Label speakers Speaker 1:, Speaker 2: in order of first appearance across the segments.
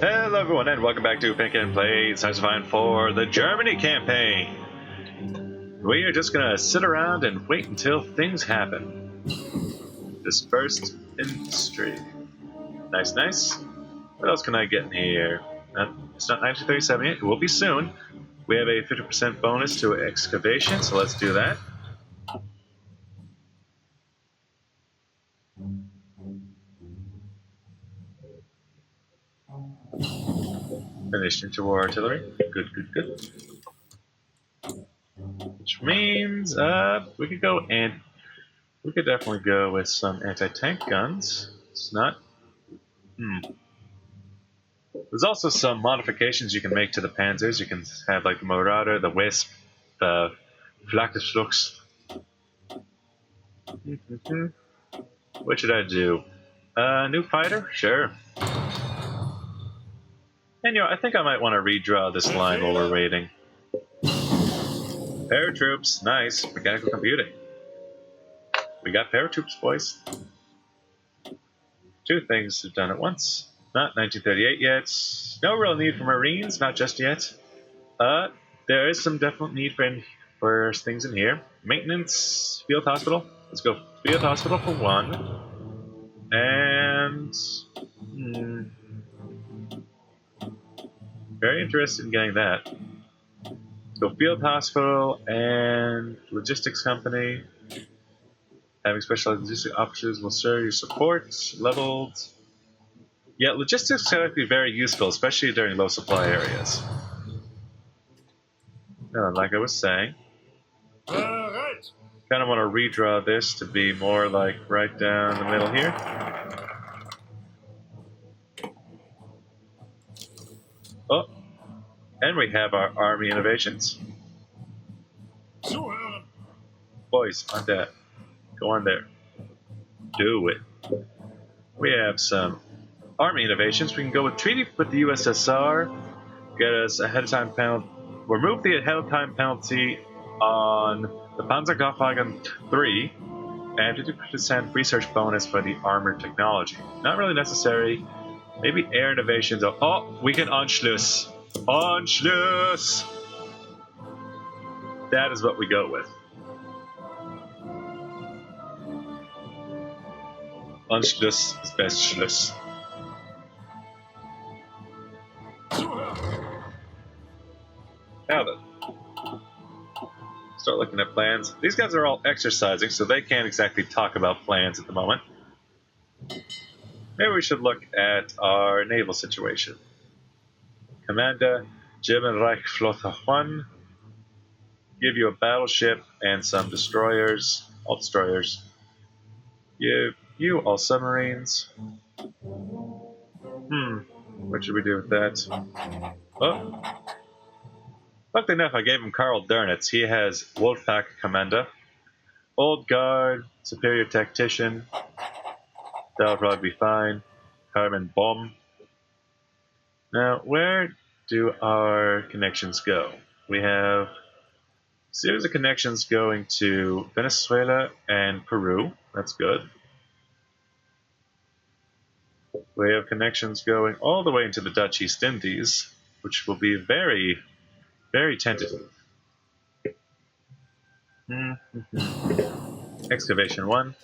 Speaker 1: Hello everyone and welcome back to Penkitten Plays Simulation for the Germany campaign. We are just gonna sit around and wait until things happen. Dispersed industry. Nice, nice. What else can I get in here? It's not 1937 yet, it will be soon. We have a 50% bonus to excavation, so let's do that. Finished into artillery. Good, good, good. Which means we could go and we could definitely go with some anti-tank guns. It's not. There's also some modifications you can make to the Panzers. You can have like the Marauder, the Wisp, the Flakgeschlucks. What should I do? New fighter? Sure. And I think I might want to redraw this line while we're waiting. Paratroops, nice. Mechanical computing. We got paratroops, boys. Two things done at once. Not 1938 yet. No real need for Marines, not just yet. There is some definite need for things in here. Maintenance, field hospital. Let's go field hospital for one. And very interested in getting that. So field hospital and logistics company. Having specialized logistics officers will serve your support. Leveled. Yeah, logistics can be very useful, especially during low supply areas. Like I was saying.
Speaker 2: Right.
Speaker 1: Kind of want to redraw this to be more like right down the middle here. Oh, and we have our army innovations. Boys, on that. Go on there. Do it. We have some army innovations. We can go with treaty with the USSR, get us ahead of time penalty, remove the ahead of time penalty on the Panzerkampfwagen 3, and 50% research bonus for the armored technology. Not really necessary. Maybe air innovations. Oh, we can Anschluss. Anschluss! That is what we go with. Anschluss is best Schluss. Now then. Start looking at plans. These guys are all exercising, so they can't exactly talk about plans at the moment. Maybe we should look at our naval situation. Commander, German Reich Flotte 1. Give you a battleship and some destroyers. All destroyers. Give you all submarines. What should we do with that? Oh. Luckily enough, I gave him Karl Dönitz. He has Wolfpack Commander. Old Guard, Superior Tactician. That'll probably be fine. Carmen Bomb. Now, where do our connections go? We have a series of connections going to Venezuela and Peru. That's good. We have connections going all the way into the Dutch East Indies, which will be very, very tentative. Excavation 1.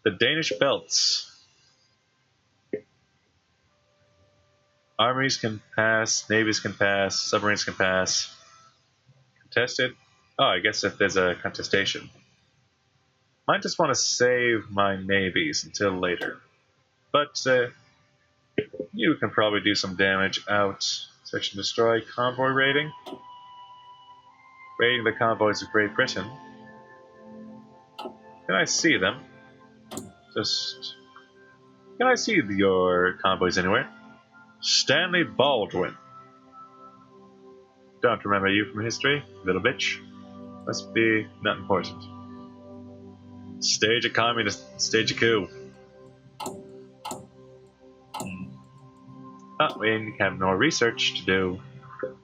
Speaker 1: The Danish Belts. Armies can pass, navies can pass, submarines can pass. Contested? Oh, I guess if there's a contestation. Might just want to save my navies until later. But you can probably do some damage out. Search and destroy. Convoy raiding. Raiding the convoys of Great Britain. Can I see them? Can I see your convoys anywhere? Stanley Baldwin. Don't remember you from history, little bitch. Must be not important. Stage a communist, stage a coup. We have more research to do.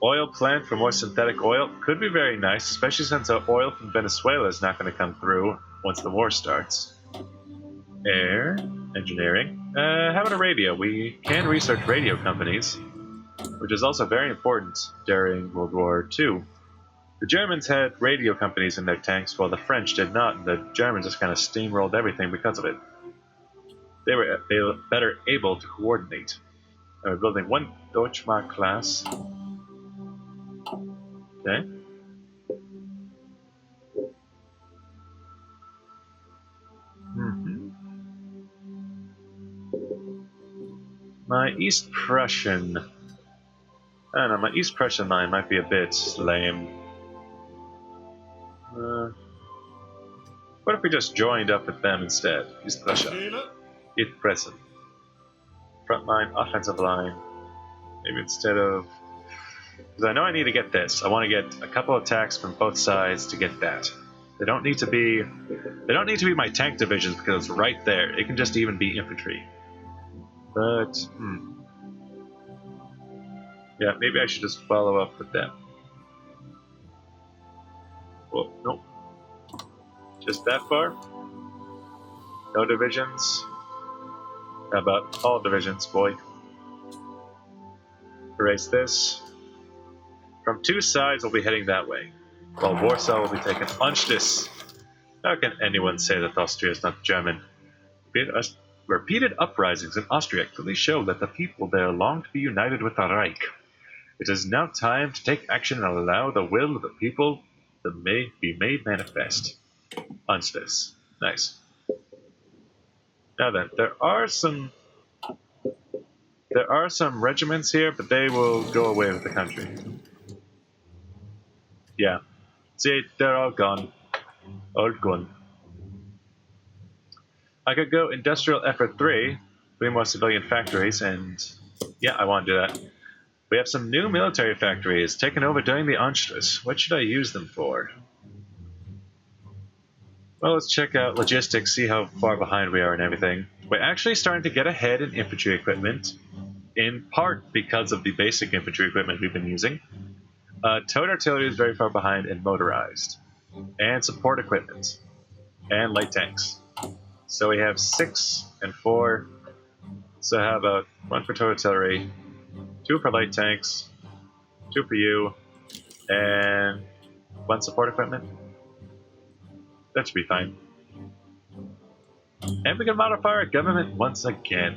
Speaker 1: Oil plant for more synthetic oil could be very nice, especially since oil from Venezuela is not going to come through once the war starts. Air, engineering. How about a radio? We can research radio companies, which is also very important during World War II. The Germans had radio companies in their tanks, while the French did not, and the Germans just kind of steamrolled everything because of it. They were better able to coordinate. We're building one Deutschmark class. Okay. My East Prussian... I don't know, my East Prussian line might be a bit lame. What if we just joined up with them instead? East Prussia. East Prussia. Front line, offensive line. Maybe instead of... Because I know I need to get this. I want to get a couple attacks from both sides to get that. They don't need to be... They don't need to be my tank divisions because it's right there. It can just even be infantry. But, yeah, maybe I should just follow up with them. Well, nope. Just that far? No divisions? How about all divisions, boy? Erase this. From two sides, we'll be heading that way, while Warsaw will be taken. Anschluss! How can anyone say that Austria is not German? Repeated uprisings in Austria clearly show that the people there long to be united with the Reich. It is now time to take action and allow the will of the people to be made manifest. Anschluss. Nice. Now then, there are some regiments here, but they will go away with the country. Yeah. See, they're all gone. All gone. I could go industrial effort 3, 3 more civilian factories, and yeah, I want to do that. We have some new military factories taken over during the Anschluss. What should I use them for? Well, let's check out logistics, see how far behind we are and everything. We're actually starting to get ahead in infantry equipment, in part because of the basic infantry equipment we've been using. Towed artillery is very far behind in motorized, and support equipment, and light tanks. So we have 6 and 4. So how about 1 for towed artillery, 2 for light tanks, 2 for you, and 1 support equipment? That should be fine. And we can modify our government once again.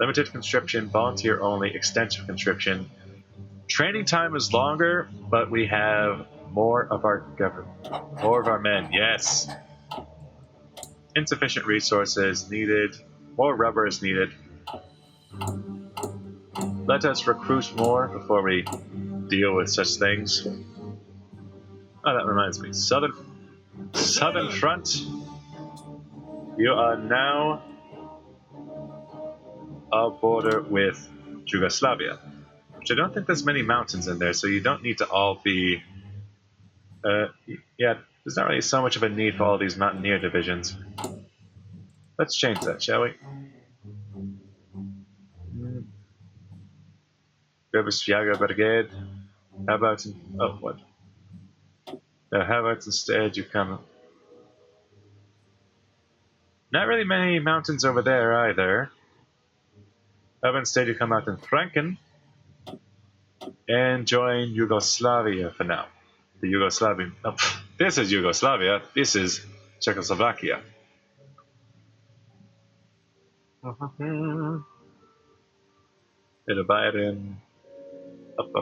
Speaker 1: Limited conscription, volunteer only, extensive conscription. Training time is longer, but we have more of our government, more of our men. Yes. Insufficient resources needed. More rubber is needed. Let us recruit more before we deal with such things. Oh, that reminds me. Southern Front. You are now a border with Yugoslavia, which I don't think there's many mountains in there, so you don't need to all be... yeah, there's not really so much of a need for all these mountaineer divisions. Let's change that, shall we? Jager Brigade. How about... Oh, what? How about instead you come... Not really many mountains over there either. How about instead you come out in Franken and join Yugoslavia for now. The Yugoslavian... Oh, this is Yugoslavia. This is Czechoslovakia. It'll buy it in... Up.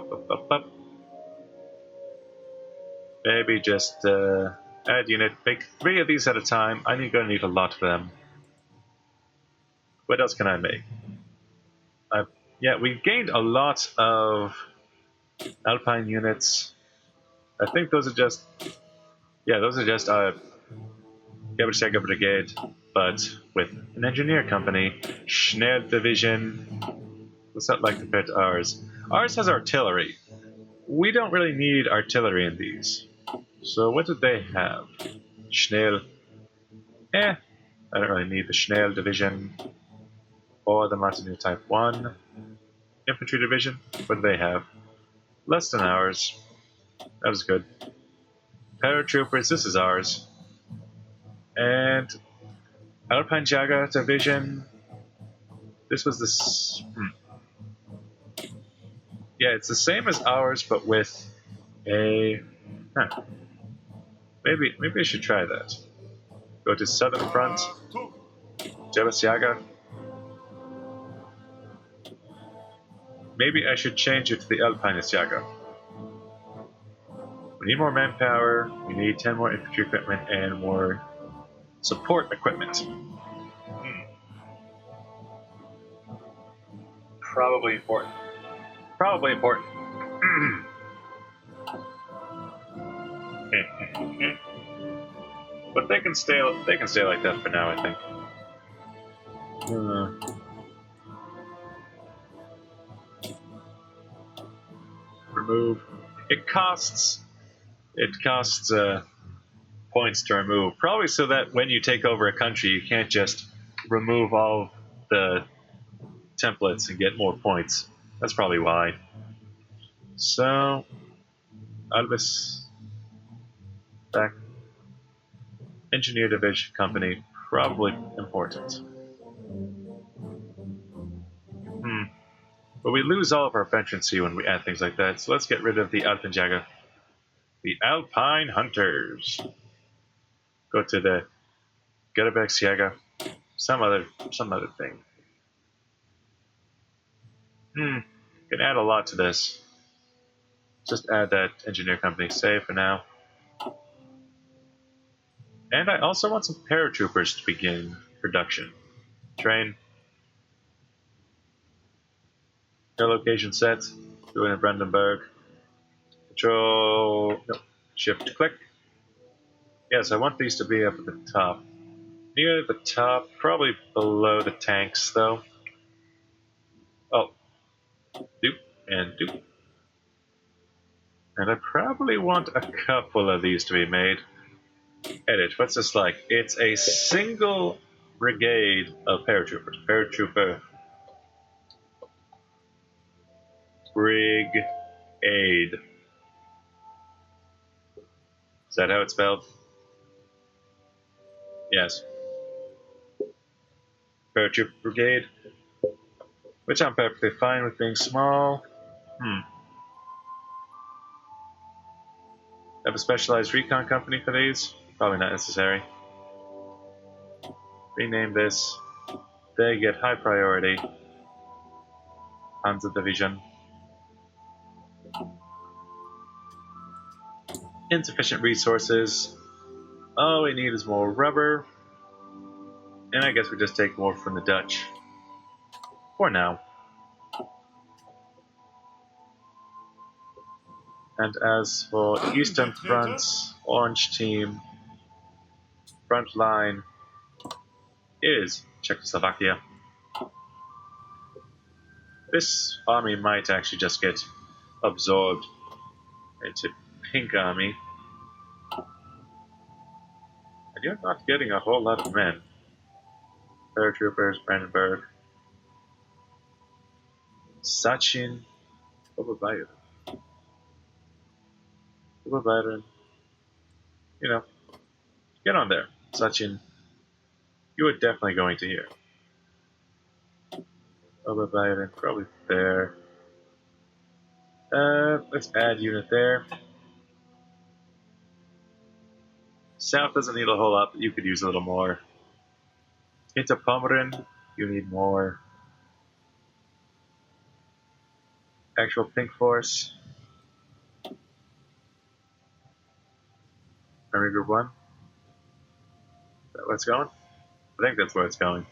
Speaker 1: Maybe just add unit. Make 3 of these at a time. I'm going to need a lot of them. What else can I make? Yeah, we've gained a lot of Alpine units. I think those are just... Yeah, those are just Gebersäger Brigade, but with an engineer company. Schnell Division. What's that like compared to ours? Ours has artillery. We don't really need artillery in these. So what did they have? Schnell. I don't really need the Schnell Division or the Martineau Type 1 Infantry Division. What do they have? Less than ours. That was good. Paratroopers, this is ours. And Alpine Jager Division. This was this. Yeah, it's the same as ours, but with a. Huh. Maybe I should try that. Go to Southern Front, Jebesiaga. Maybe I should change it to the Alpinesiaga. We need more manpower, we need 10 more infantry equipment, and more support equipment. Probably important. Probably important. But they can stay like that for now, I think. Remove. It costs points to remove. Probably so that when you take over a country, you can't just remove all the templates and get more points. That's probably why. So, Albus back. Engineer Division Company, probably important. But we lose all of our efficiency when we add things like that, so let's get rid of the Alpenjäger. The Alpine Hunters. Go to the Gebirgsjäger. Some other thing. Can add a lot to this. Just add that engineer company. Save for now. And I also want some paratroopers to begin production. Train. No location set. Do it in Brandenburg. Control. No. Shift click. Yes, I want these to be up at the top. Near the top, probably below the tanks, though. Oh. Doop and doop. And I probably want a couple of these to be made. Edit. What's this like? It's a single brigade of paratroopers. Paratrooper. Brigade. Is that how it's spelled? Yes. Paratrooper brigade. Which I'm perfectly fine with being small. Have a specialized recon company for these? Probably not necessary. Rename this. They get high priority. Panzer Division. Insufficient resources. All we need is more rubber. And I guess we just take more from the Dutch. For now. And as for Eastern Front, Orange Team, front line is Czechoslovakia. This army might actually just get absorbed into Pink Army. And you're not getting a whole lot of men. Paratroopers, Brandenburg. Sachin. Oberbayern. You know, get on there. Sachin. You are definitely going to hear. Oberbayern, probably there. Let's add unit there. South doesn't need a whole lot, but you could use a little more. Into Pommern, you need more. Actual pink force. Army Group 1. Is that where it's going? I think that's where it's going.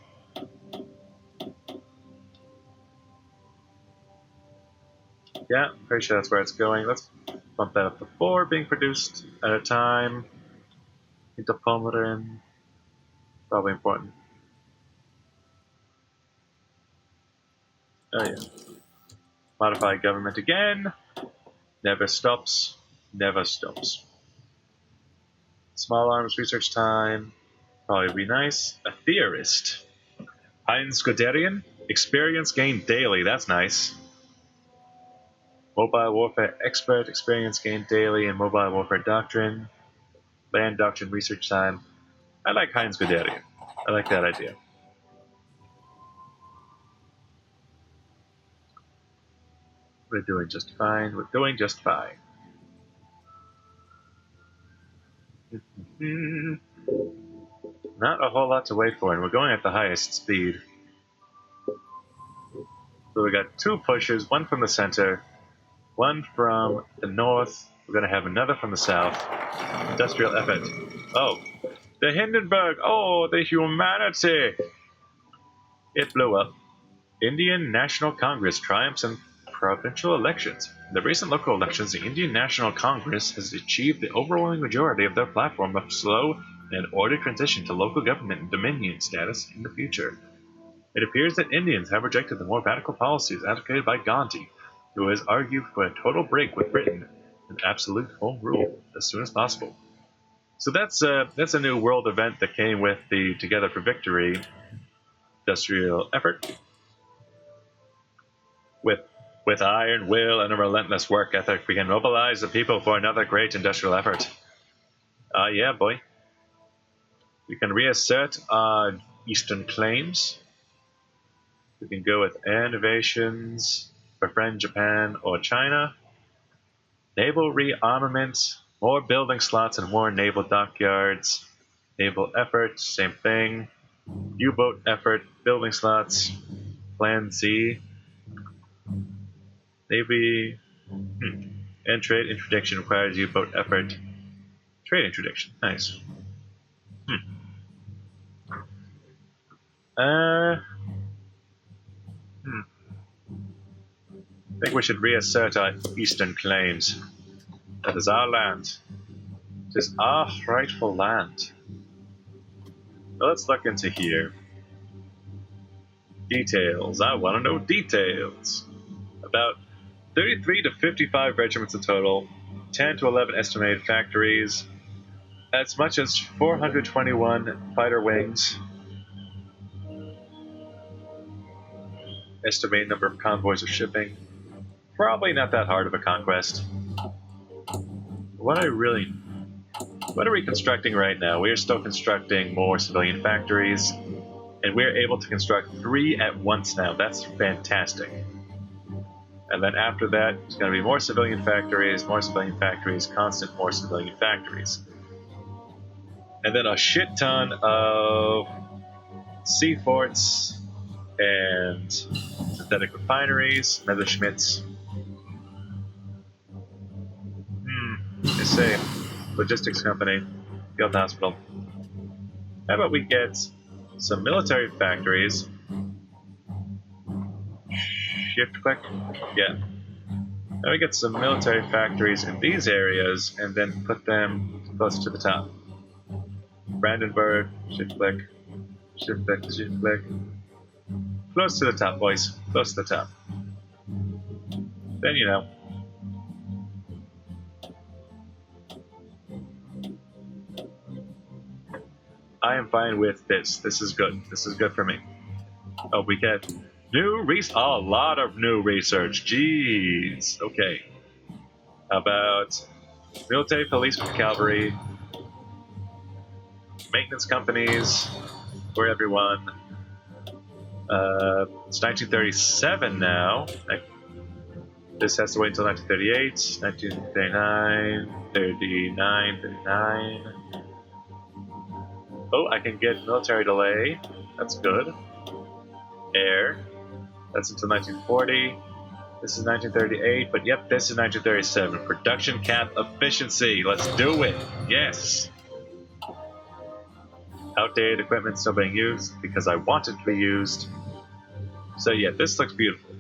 Speaker 1: Yeah, I'm pretty sure that's where it's going. Let's bump that up to 4 being produced at a time. Into Pommern. Probably important. Oh yeah. Modify government again. Never stops. Never stops. Small arms research time. Probably be nice. A theorist. Heinz Guderian. Experience gained daily. That's nice. Mobile warfare expert. Experience gained daily in mobile warfare doctrine. Land doctrine research time. I like Heinz Guderian. I like that idea. We're doing just fine. We're doing just fine. Not a whole lot to wait for, and we're going at the highest speed. So we got 2 pushes, one from the center, one from the north. We're going to have another from the south. Industrial effort. Oh, the Hindenburg. Oh, the humanity. It blew up. Indian National Congress triumphs in provincial elections. In the recent local elections, the Indian National Congress has achieved the overwhelming majority of their platform of slow and ordered transition to local government and dominion status in the future. It appears that Indians have rejected the more radical policies advocated by Gandhi, who has argued for a total break with Britain and absolute home rule as soon as possible. So that's a new world event that came with the Together for Victory industrial effort. With iron will and a relentless work ethic, we can mobilize the people for another great industrial effort. Yeah, boy. We can reassert our eastern claims. We can go with innovations, befriend Japan or China. Naval rearmament, more building slots and more naval dockyards. Naval effort, same thing. U-boat effort, building slots. Plan Z. Navy. And trade interdiction requires U-boat effort. Trade interdiction, nice. I think we should reassert our eastern claims. That is our land. It is our rightful land. Well, let's look into here. Details. I want to know details. About 33 to 55 regiments in total, 10 to 11 estimated factories, as much as 421 fighter wings, estimated number of convoys of shipping. Probably not that hard of a conquest. What are we constructing right now? We are still constructing more civilian factories, and we're able to construct 3 at once now. That's fantastic. And then after that, it's going to be more civilian factories, constant more civilian factories. And then a shit ton of sea forts and synthetic refineries, Messerschmitts. They say logistics company, field hospital. How about we get some military factories? Shift click? Yeah. Now we get some military factories in these areas and then put them close to the top. Brandenburg, shift click, shift click, shift click. Close to the top, boys. Close to the top. Then you know. I am fine with this. This is good. This is good for me. Oh, we get a lot of new research. Jeez. Okay. How about military police with cavalry, maintenance companies for everyone. It's 1937 now. This has to wait until 1938, 1939, 39, 39. Oh, I can get military delay. That's good. Air. That's until 1940. This is 1938, but yep, this is 1937. Production cap efficiency. Let's do it. Yes. Outdated equipment still being used because I want it to be used. So yeah, this looks beautiful.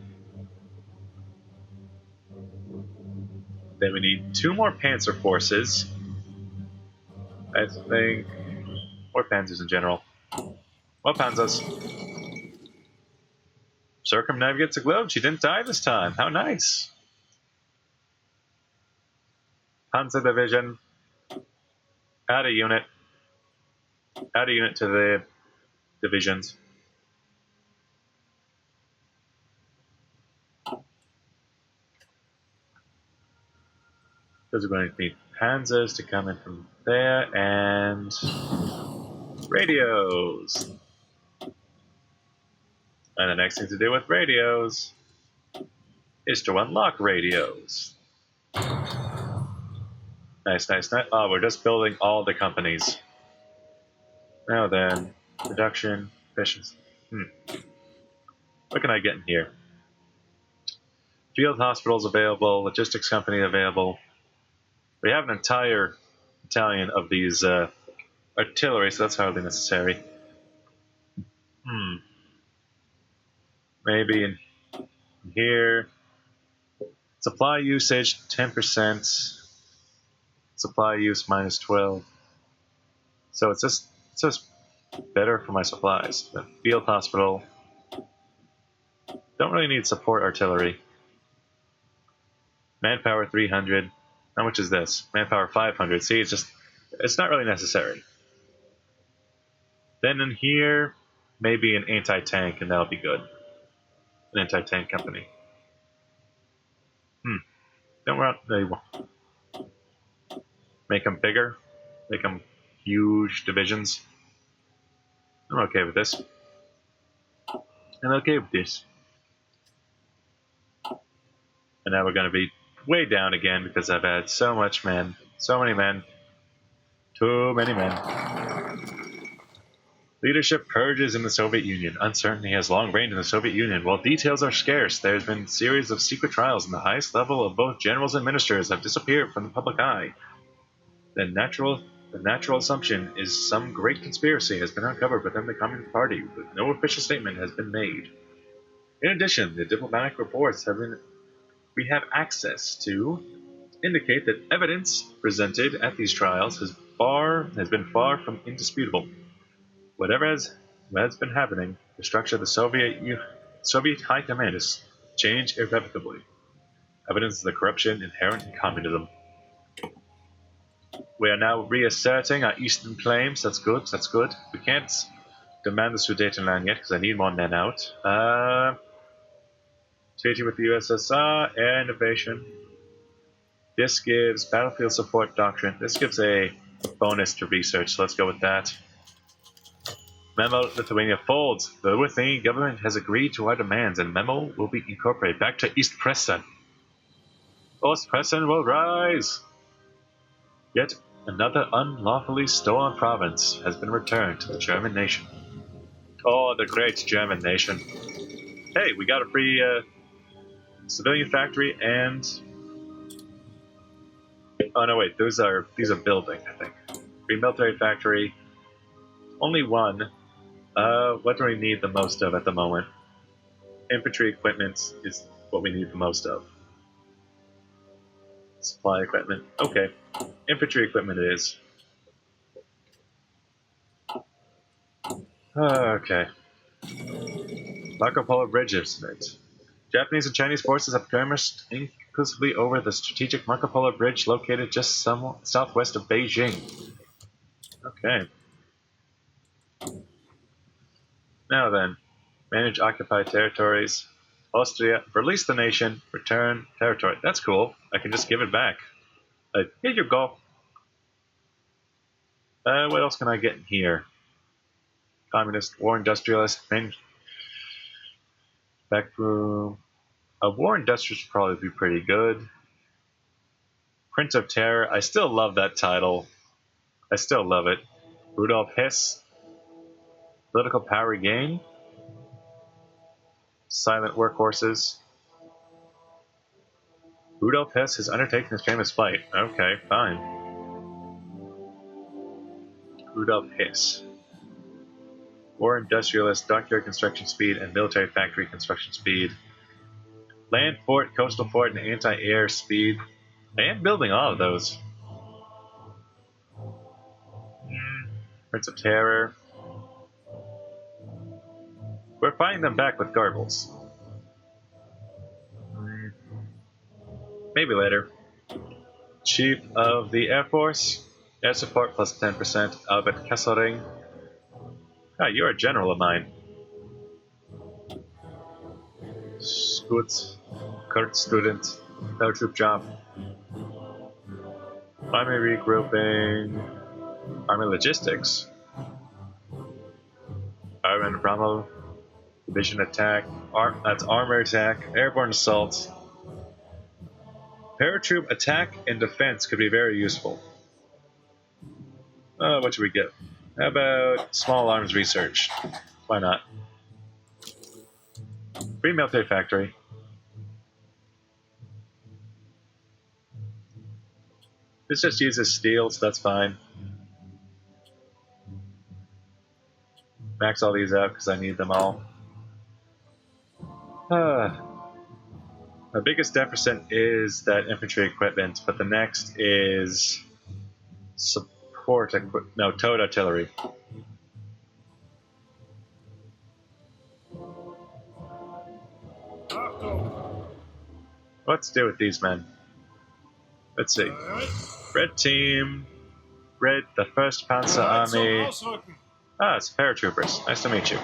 Speaker 1: Then we need 2 more Panzer forces. I think more Panzers in general. More Panzers. Circumnavigates the globe. She didn't die this time. How nice. Panzer Division. Add a unit. Add a unit to the divisions. Because we're going to need Panzers to come in from there, and radios. And the next thing to do with radios is to unlock radios. Nice, nice, nice. Oh, we're just building all the companies. Now then, production, efficiency. What can I get in here? Field hospitals available, logistics company available. We have an entire battalion of these artillery, so that's hardly necessary. Maybe in here. Supply usage 10%. Supply use minus 12. So it's just better for my supplies. The field hospital. Don't really need support artillery. Manpower 300. How much is this? Manpower 500. See, it's not really necessary. Then in here, maybe an anti-tank, and that'll be good. An anti-tank company. Don't want they make them bigger, make them huge divisions. I'm okay with this. I'm okay with this. And now we're going to be way down again because I've had so much men, so many men, too many men. Leadership purges in the Soviet Union. Uncertainty has long reigned in the Soviet Union. While details are scarce, there has been a series of secret trials, and the highest level of both generals and ministers have disappeared from the public eye. The natural assumption is some great conspiracy has been uncovered within the Communist Party, but no official statement has been made. In addition, the diplomatic reports we have access to indicate that evidence presented at these trials has been far from indisputable. Whatever has been happening, the structure of the Soviet High Command has changed irrevocably. Evidence of the corruption inherent in communism. We are now reasserting our eastern claims. That's good. That's good. We can't demand the Sudetenland yet because I need more men out. Treaty with the USSR, air innovation. This gives battlefield support doctrine. This gives a bonus to research, so let's go with that. Memo, Lithuania folds. The Lithuanian government has agreed to our demands, and memo will be incorporated back to East Preussen. Ostpreussen will rise. Yet another unlawfully stolen province has been returned to the German nation. Oh, the great German nation. Hey, we got a free civilian factory and... Oh no, wait, these are building, I think. Free military factory. Only one. What do we need the most of at the moment? Infantry equipment is what we need the most of. Supply equipment. Okay. Infantry equipment it is. Okay. Marco Polo Bridge incident. Japanese and Chinese forces have skirmished inclusively over the strategic Marco Polo Bridge located just southwest of Beijing. Okay. Now then, manage occupied territories. Austria, release the nation, return territory. That's cool. I can just give it back. Here you go. What else can I get in here? Communist, war industrialist, back room. A war industrialist would probably be pretty good. Prince of Terror. I still love that title. I still love it. Rudolf Hess. Political power gain. Silent workhorses. Rudolf Hess has undertaken his famous flight. Okay, fine. Rudolf Hess. War industrialist, dockyard construction speed, and military factory construction speed. Land fort, coastal fort, and anti-air speed. I am building all of those. Prince of Terror. We're fighting them back with garbles. Maybe later. Chief of the Air Force. Air support plus 10%. Albert Kesselring. Ah, you're a general of mine. Scoot. Kurt student. Paratroop job. Army regrouping. Army logistics. Iron Rommel. Division attack. That's armor attack. Airborne assault. Paratroop attack and defense could be very useful. What should we get? How about small arms research? Why not? Free military factory. This just uses steel, so that's fine. Max all these out because I need them all. My biggest deficit is that infantry equipment, but the next is support equipment. No, towed artillery. Let's do with these men. Let's see. Red team. Red, the 1st Panzer Army. Ah, it's paratroopers. Nice to meet you.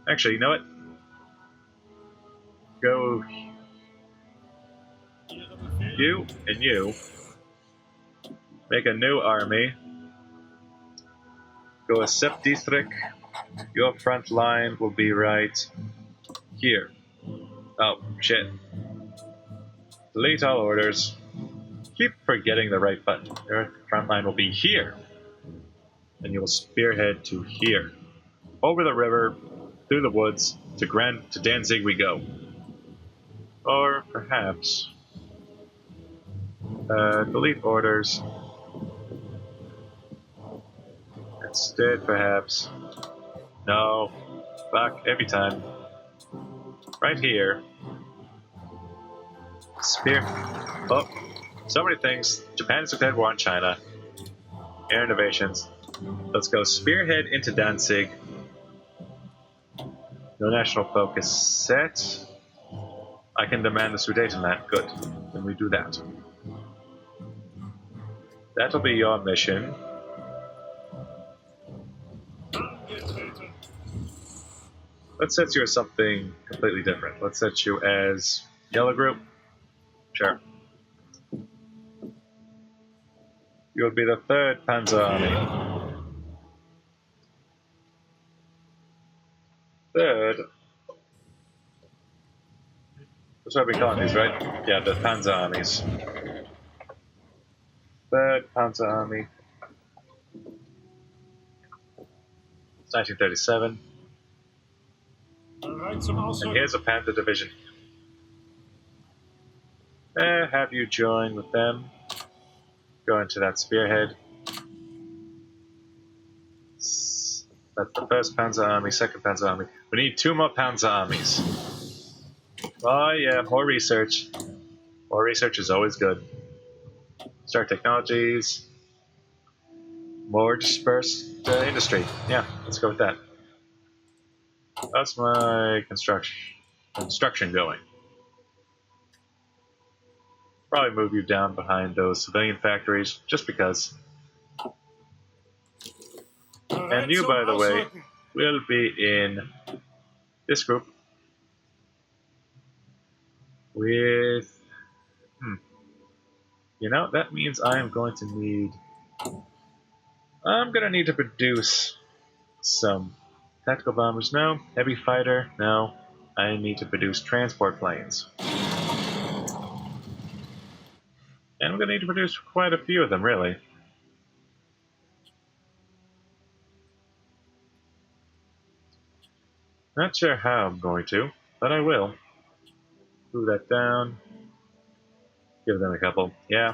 Speaker 1: Actually, you know what? Go you and you. Make a new army. Go a Septithric. Your front line will be right here. Oh, shit. Delete all orders. Keep forgetting the right button. Your front line will be here. And you will spearhead to here. Over the river, through the woods, to Danzig we go. Or perhaps delete orders. Instead, perhaps. No. Fuck, every time. Right here. Oh, so many things. Japan is declared war on China. Air innovations. Let's go spearhead into Danzig. No national focus set. I can demand the Sudetenland. Good. Then we do that. That'll be your mission. Let's set you as something completely different. Let's set you as Yellow Group. Sure. You'll be the 3rd Panzer Army. 3rd. That's what we call these, right? Yeah, the Panzer Armies. 3rd Panzer Army. It's 1937. And here's a Panther Division. Have you join with them. Go into that spearhead. That's the 1st Panzer Army, 2nd Panzer Army. We need 2 more Panzer Armies. Oh yeah, more research. More research is always good. Start technologies. More dispersed industry. Yeah, let's go with that. That's my construction going. Probably move you down behind those civilian factories, just because. And you, by the way, will be in this group with... You know, that means I'm going to need... I'm going to need to produce some tactical bombers. No. Heavy fighter. No. I need to produce transport planes. And I'm going to need to produce quite a few of them, really. Not sure how I'm going to, but I will. Move that down. Give them a couple. Yeah.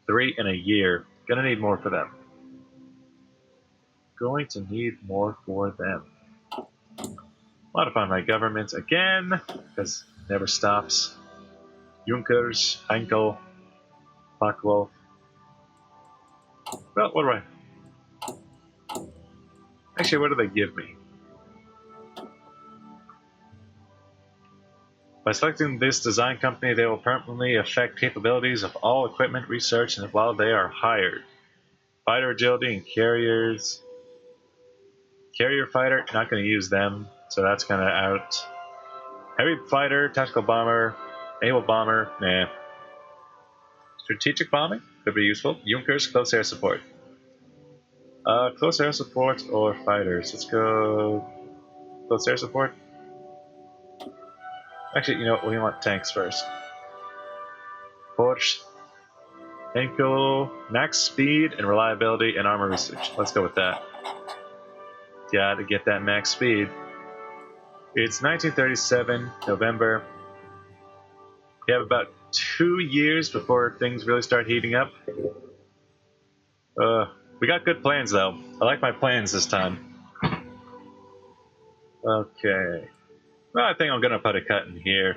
Speaker 1: 3 in a year. Gonna need more for them. Going to need more for them. Modify my government again, because it never stops. Junkers, Heinkel, Backwolf. Well, what do I... Actually, what do they give me? By selecting this design company, they will permanently affect capabilities of all equipment research and while they are hired. Fighter agility and carriers. Carrier fighter, not going to use them, so that's kind of out. Heavy fighter, tactical bomber, naval bomber, nah. Strategic bombing could be useful. Junkers, close air support. Close air support or fighters? Let's go close air support. Actually, you know what? We want tanks first. Porsche, Henkel, max speed and reliability and armor research. Let's go with that. Gotta get that max speed. It's 1937, November. We have about 2 years before things really start heating up. We got good plans though. I like my plans this time. Okay. Well, I think I'm gonna put a cut in here.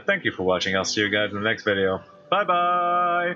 Speaker 1: Thank you for watching. I'll see you guys in the next video. Bye bye!